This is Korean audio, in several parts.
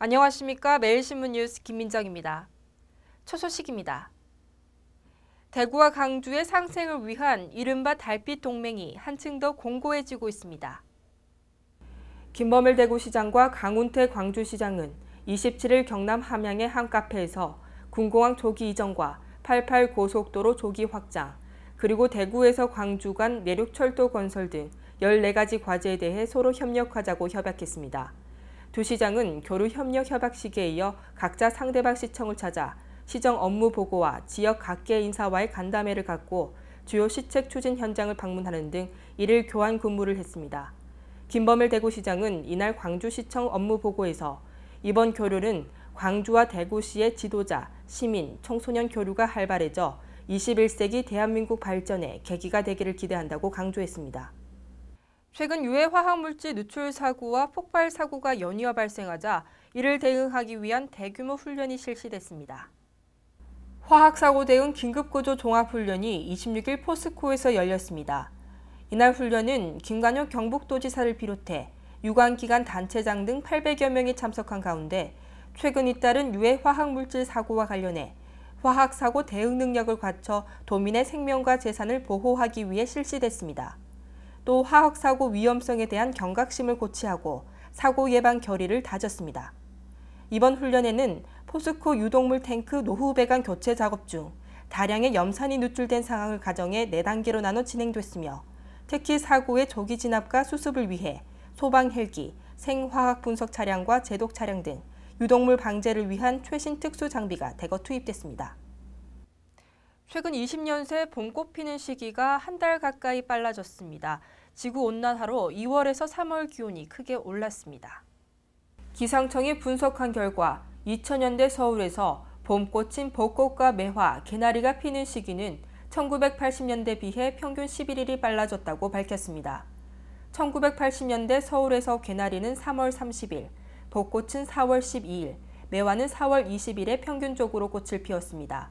안녕하십니까. 매일신문 뉴스 김민정입니다. 첫 소식입니다. 대구와 강주의 상생을 위한 이른바 달빛 동맹이 한층 더 공고해지고 있습니다. 김범일 대구시장과 강운태 광주시장은 27일 경남 함양의 한 카페에서 군공항 조기 이전과 88 고속도로 조기 확장, 그리고 대구에서 광주 간 내륙철도 건설 등 14가지 과제에 대해 서로 협력하자고 협약했습니다. 두 시장은 교류 협력 협약 시기에 이어 각자 상대방 시청을 찾아 시정 업무 보고와 지역 각계 인사와의 간담회를 갖고 주요 시책 추진 현장을 방문하는 등 일일 교환 근무를 했습니다. 김범일 대구시장은 이날 광주시청 업무 보고에서 이번 교류는 광주와 대구시의 지도자, 시민, 청소년 교류가 활발해져 21세기 대한민국 발전의 계기가 되기를 기대한다고 강조했습니다. 최근 유해 화학물질 누출 사고와 폭발 사고가 연이어 발생하자 이를 대응하기 위한 대규모 훈련이 실시됐습니다. 화학사고 대응 긴급구조 종합훈련이 26일 포스코에서 열렸습니다. 이날 훈련은 김관효 경북도지사를 비롯해 유관기관 단체장 등 800여 명이 참석한 가운데 최근 잇따른 유해 화학물질 사고와 관련해 화학사고 대응 능력을 갖춰 도민의 생명과 재산을 보호하기 위해 실시됐습니다. 또 화학사고 위험성에 대한 경각심을 고취하고 사고 예방 결의를 다졌습니다. 이번 훈련에는 포스코 유독물 탱크 노후 배관 교체 작업 중 다량의 염산이 누출된 상황을 가정해 4단계로 나눠 진행됐으며 특히 사고의 조기 진압과 수습을 위해 소방 헬기, 생화학 분석 차량과 제독 차량 등 유독물 방제를 위한 최신 특수 장비가 대거 투입됐습니다. 최근 20년 새 봄꽃 피는 시기가 한 달 가까이 빨라졌습니다. 지구온난화로 2월에서 3월 기온이 크게 올랐습니다. 기상청이 분석한 결과 2000년대 서울에서 봄꽃인 벚꽃과 매화, 개나리가 피는 시기는 1980년대 비해 평균 11일이 빨라졌다고 밝혔습니다. 1980년대 서울에서 개나리는 3월 30일, 벚꽃은 4월 12일, 매화는 4월 20일에 평균적으로 꽃을 피웠습니다.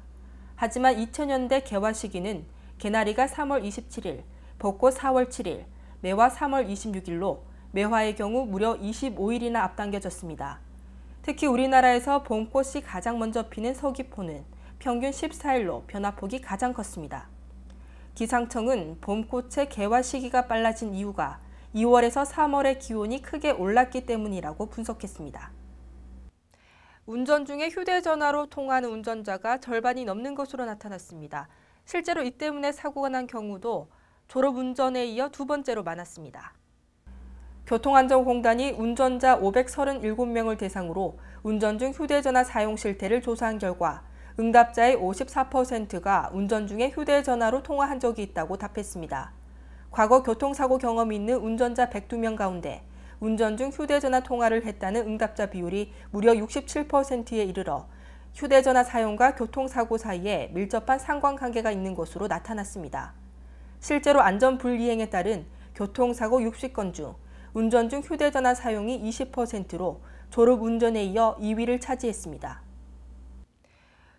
하지만 2000년대 개화 시기는 개나리가 3월 27일, 벚꽃 4월 7일, 매화 3월 26일로 매화의 경우 무려 25일이나 앞당겨졌습니다. 특히 우리나라에서 봄꽃이 가장 먼저 피는 서귀포는 평균 14일로 변화폭이 가장 컸습니다. 기상청은 봄꽃의 개화 시기가 빨라진 이유가 2월에서 3월의 기온이 크게 올랐기 때문이라고 분석했습니다. 운전 중에 휴대전화로 통화하는 운전자가 절반이 넘는 것으로 나타났습니다. 실제로 이 때문에 사고가 난 경우도 졸업운전에 이어 두 번째로 많았습니다. 교통안전공단이 운전자 537명을 대상으로 운전 중 휴대전화 사용 실태를 조사한 결과 응답자의 54%가 운전 중에 휴대전화로 통화한 적이 있다고 답했습니다. 과거 교통사고 경험이 있는 운전자 102명 가운데 운전 중 휴대전화 통화를 했다는 응답자 비율이 무려 67%에 이르러 휴대전화 사용과 교통사고 사이에 밀접한 상관관계가 있는 것으로 나타났습니다. 실제로 안전불이행에 따른 교통사고 60건 중 운전 중 휴대전화 사용이 20%로 졸업운전에 이어 2위를 차지했습니다.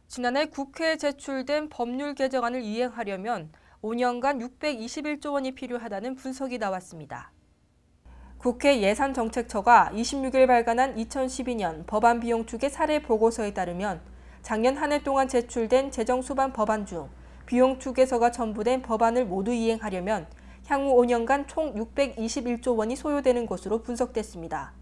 지난해 국회에 제출된 법률 개정안을 이행하려면 5년간 621조 원이 필요하다는 분석이 나왔습니다. 국회 예산정책처가 26일 발간한 2012년 법안 비용 추계 사례 보고서에 따르면 작년 한 해 동안 제출된 재정수반 법안 중 비용 추계서가 첨부된 법안을 모두 이행하려면 향후 5년간 총 621조 원이 소요되는 것으로 분석됐습니다.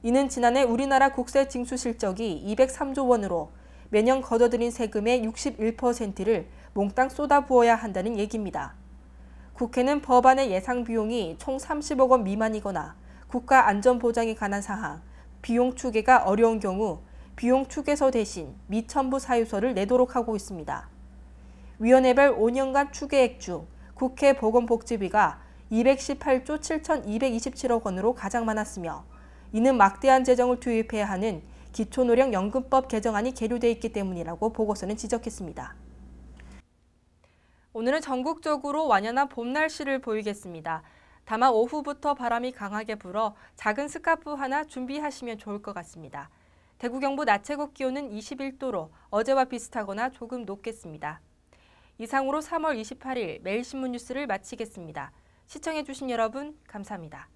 이는 지난해 우리나라 국세 징수 실적이 203조 원으로 매년 걷어들인 세금의 61%를 몽땅 쏟아부어야 한다는 얘기입니다. 국회는 법안의 예상 비용이 총 30억 원 미만이거나 국가 안전보장에 관한 사항, 비용 추계가 어려운 경우 비용 추계서 대신 미첨부 사유서를 내도록 하고 있습니다. 위원회별 5년간 추계액 중 국회 보건복지비가 218조 7,227억 원으로 가장 많았으며 이는 막대한 재정을 투입해야 하는 기초노령연금법 개정안이 계류돼 있기 때문이라고 보고서는 지적했습니다. 오늘은 전국적으로 완연한 봄 날씨를 보이겠습니다. 다만 오후부터 바람이 강하게 불어 작은 스카프 하나 준비하시면 좋을 것 같습니다. 대구 경북 낮 최고 기온은 21도로 어제와 비슷하거나 조금 높겠습니다. 이상으로 3월 28일 매일신문 뉴스를 마치겠습니다. 시청해주신 여러분 감사합니다.